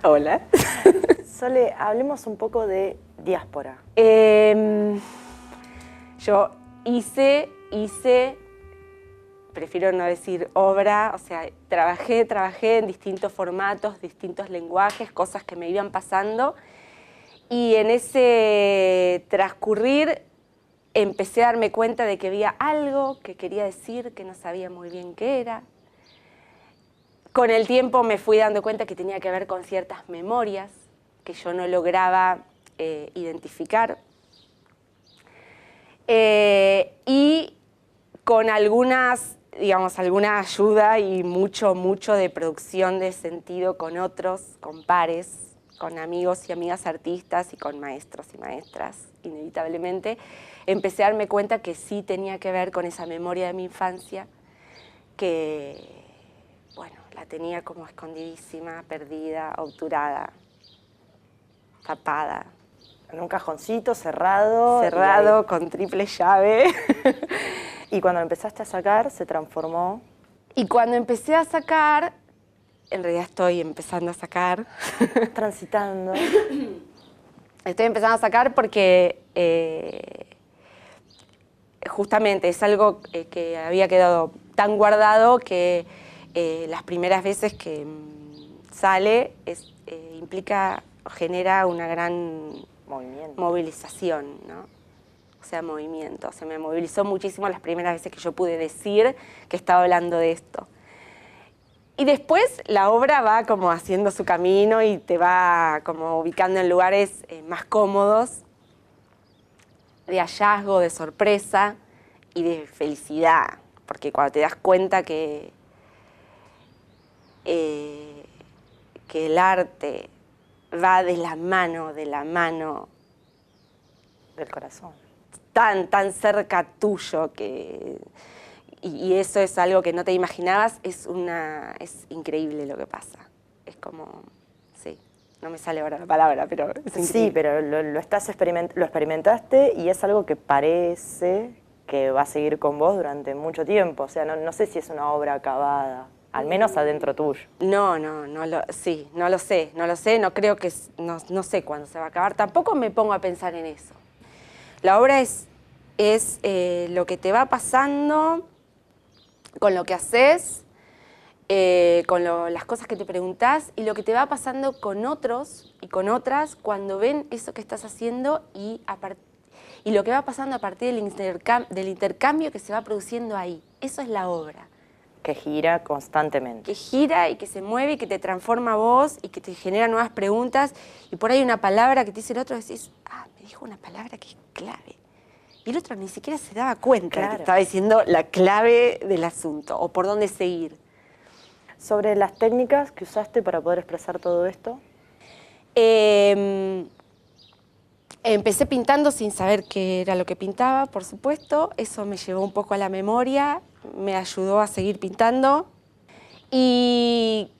Hola. Hola. Sole, hablemos un poco de diáspora. Yo hice, prefiero no decir obra, o sea, trabajé en distintos formatos, distintos lenguajes, cosas que me iban pasando, y en ese transcurrir empecé a darme cuenta de que había algo que quería decir, que no sabía muy bien qué era. Con el tiempo me fui dando cuenta que tenía que ver con ciertas memorias que yo no lograba identificar. Y con algunas, digamos, alguna ayuda y mucho de producción de sentido con otros, con pares, con amigos y amigas artistas y con maestros y maestras, inevitablemente, empecé a darme cuenta que sí tenía que ver con esa memoria de mi infancia, que, bueno, la tenía como escondidísima, perdida, obturada, tapada. En un cajoncito cerrado. Cerrado, con triple llave. Y cuando lo empezaste a sacar, se transformó. Y cuando empecé a sacar, en realidad estoy empezando a sacar. Transitando. Estoy empezando a sacar porque justamente es algo que había quedado tan guardado que las primeras veces que sale implica, genera una gran movilización, ¿no? O sea, movimiento. Se me movilizó muchísimo las primeras veces que yo pude decir que estaba hablando de esto. Y después la obra va como haciendo su camino y te va como ubicando en lugares más cómodos, de hallazgo, de sorpresa y de felicidad. Porque cuando te das cuenta que el arte va de la mano del corazón. Tan cerca tuyo y eso es algo que no te imaginabas, es increíble lo que pasa. Es como, sí, no me sale ahora la palabra, pero es increíble. Sí, pero lo experimentaste y es algo que parece que va a seguir con vos durante mucho tiempo. O sea, no sé si es una obra acabada, al menos adentro tuyo. No lo sé, no creo que, no sé cuándo se va a acabar. Tampoco me pongo a pensar en eso. La obra es lo que te va pasando con lo que haces, con las cosas que te preguntás y lo que te va pasando con otros y con otras cuando ven eso que estás haciendo y lo que va pasando a partir del intercambio que se va produciendo ahí. Eso es la obra. Que gira constantemente. Que gira y que se mueve y que te transforma a vos y que te genera nuevas preguntas y por ahí una palabra que te dice el otro y decís, me dijo una palabra que es clave. Y el otro ni siquiera se daba cuenta de que estaba diciendo la clave del asunto o por dónde seguir. Sobre las técnicas que usaste para poder expresar todo esto. Empecé pintando sin saber qué era lo que pintaba, por supuesto. Eso me llevó un poco a la memoria, me ayudó a seguir pintando. Y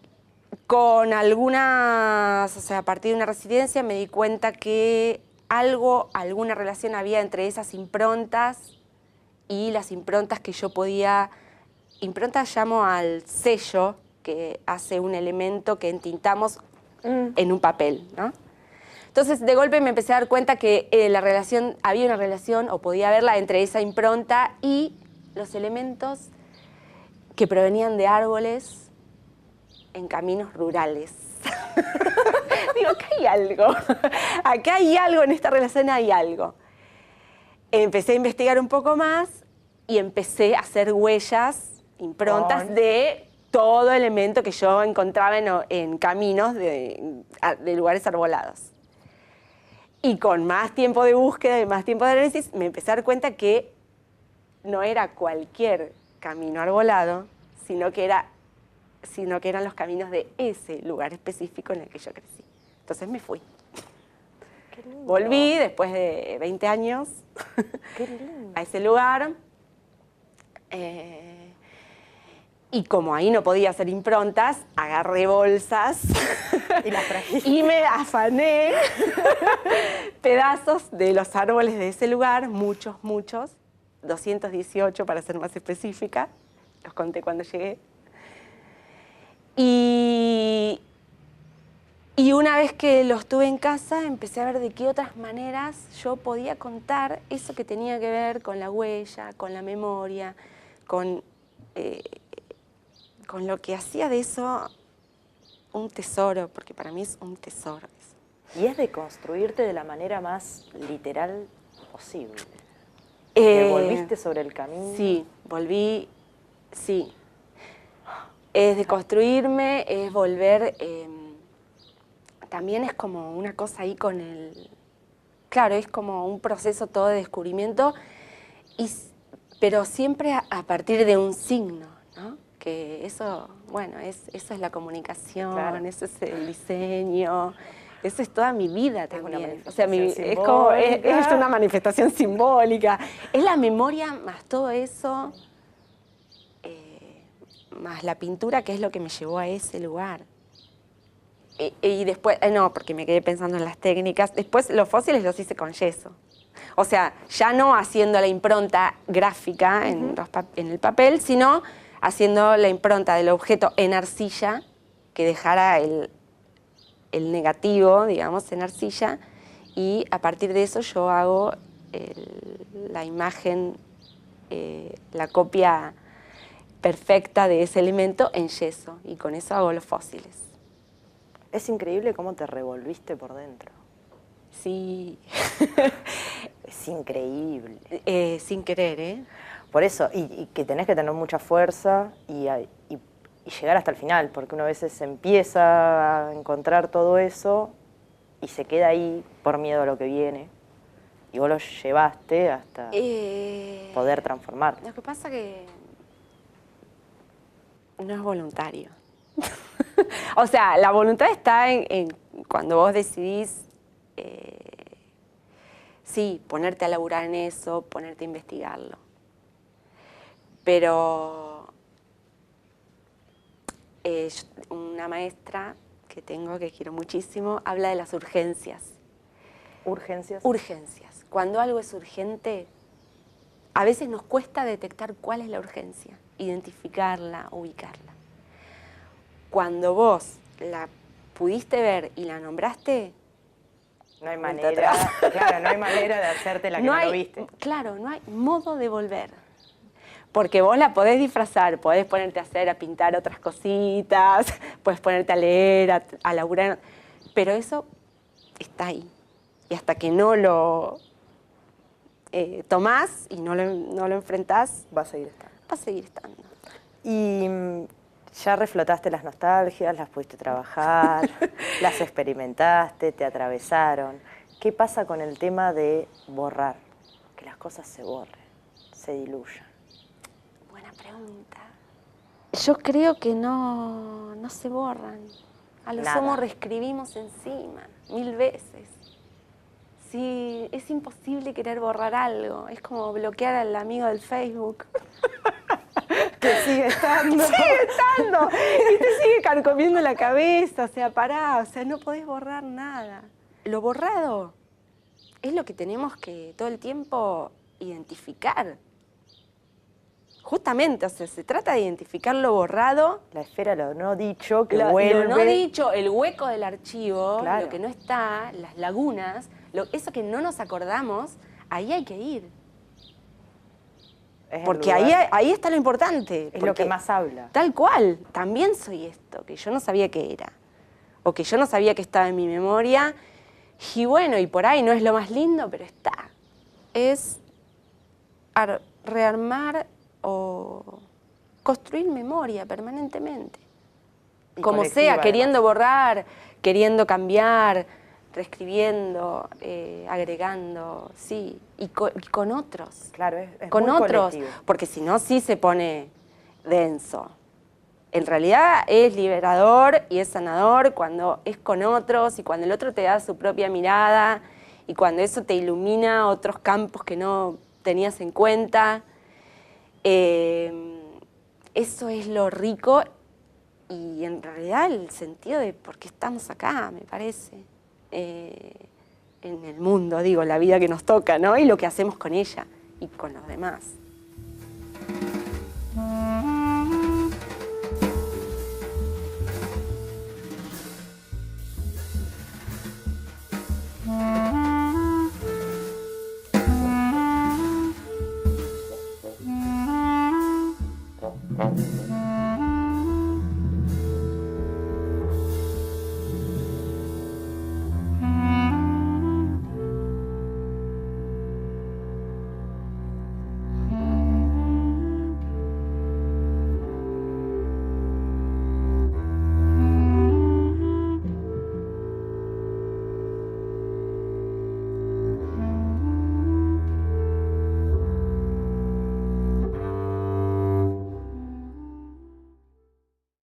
con algunas, o sea, a partir de una residencia me di cuenta que alguna relación había entre esas improntas y las improntas que yo podía... Improntas llamo al sello que hace un elemento que entintamos en un papel, ¿no? Entonces, de golpe me empecé a dar cuenta que había una relación, o podía haberla, entre esa impronta y los elementos que provenían de árboles en caminos rurales. Digo, acá hay algo, en esta relación hay algo. Empecé a investigar un poco más y empecé a hacer huellas, improntas de todo elemento que yo encontraba en caminos de lugares arbolados. Y con más tiempo de búsqueda y más tiempo de análisis, me empecé a dar cuenta que no era cualquier camino arbolado, sino que eran los caminos de ese lugar específico en el que yo crecí. Entonces me fui. Qué lindo. Volví después de 20 años a ese lugar. Y como ahí no podía hacer improntas, agarré bolsas y me afané pedazos de los árboles de ese lugar, muchos, 218 para ser más específica, los conté cuando llegué. Y Y una vez que los tuve en casa, empecé a ver de qué otras maneras yo podía contar eso que tenía que ver con la huella, con la memoria, con lo que hacía de eso un tesoro, porque para mí es un tesoro eso. Y es de construirte de la manera más literal posible. ¿Te volviste sobre el camino? Sí, volví, sí. Es de construirme, es volver... también es como una cosa ahí con el... Claro, es como un proceso todo de descubrimiento, pero siempre a partir de un signo, ¿no? Que eso, bueno, eso es la comunicación, claro. Eso es el diseño, eso es toda mi vida también. O sea, es una manifestación simbólica. Es la memoria más todo eso, más la pintura, que es lo que me llevó a ese lugar. Y después, no, porque me quedé pensando en las técnicas. Después los fósiles los hice con yeso. O sea, ya no haciendo la impronta gráfica en el papel, sino haciendo la impronta del objeto en arcilla, que dejara el negativo, digamos, en arcilla, y a partir de eso yo hago la imagen, la copia perfecta de ese elemento en yeso, y con eso hago los fósiles. Es increíble cómo te revolviste por dentro. Sí. Es increíble. Sin querer, ¿eh? Por eso, y que tenés que tener mucha fuerza y llegar hasta el final, porque uno a veces empieza a encontrar todo eso y se queda ahí por miedo a lo que viene. Y vos lo llevaste hasta poder transformarte. Lo que pasa que no es voluntario. O sea, la voluntad está en cuando vos decidís, sí, ponerte a laburar en eso, ponerte a investigarlo. Pero una maestra que tengo, que quiero muchísimo, habla de las urgencias. ¿Urgencias? Urgencias. Cuando algo es urgente, a veces nos cuesta detectar cuál es la urgencia, identificarla, ubicarla. Cuando vos la pudiste ver y la nombraste, no hay manera, claro, no hay manera de hacerte la que no lo viste. Claro, no hay modo de volver. Porque vos la podés disfrazar, podés ponerte a pintar otras cositas, podés ponerte a leer, a laburar, pero eso está ahí. Y hasta que no lo tomás y no lo enfrentás, va a seguir estando. Va a seguir estando. Y ya reflotaste las nostalgias, las pudiste trabajar, las experimentaste, te atravesaron. ¿Qué pasa con el tema de borrar? Que las cosas se borren, se diluyan. Buena pregunta. Yo creo que no se borran. A lo sumo reescribimos encima, 1000 veces. Sí, es imposible querer borrar algo. Es como bloquear al amigo del Facebook. Que sigue estando. Sigue estando. Y te sigue carcomiendo la cabeza. O sea, pará. O sea, no podés borrar nada. Lo borrado es lo que tenemos que todo el tiempo identificar. Justamente, o sea, se trata de identificar lo borrado. La esfera, lo no dicho, que vuelve. Lo no dicho, el hueco del archivo, claro. Lo que no está, las lagunas, eso que no nos acordamos, ahí hay que ir. Porque ahí está lo importante. Es lo que más habla. Tal cual, también soy esto, que yo no sabía que era. O que yo no sabía que estaba en mi memoria. Y bueno, y por ahí no es lo más lindo, pero está. Es rearmar o construir memoria permanentemente. Como sea, queriendo borrar, queriendo cambiar, reescribiendo, agregando, sí, y con otros. Claro, es con muy otros, colectivo. porque si no, sí se pone denso. En realidad es liberador y es sanador cuando es con otros y cuando el otro te da su propia mirada y cuando eso te ilumina otros campos que no tenías en cuenta. Eso es lo rico y en realidad el sentido de por qué estamos acá, me parece. En el mundo, digo, la vida que nos toca, ¿no? Y lo que hacemos con ella y con los demás.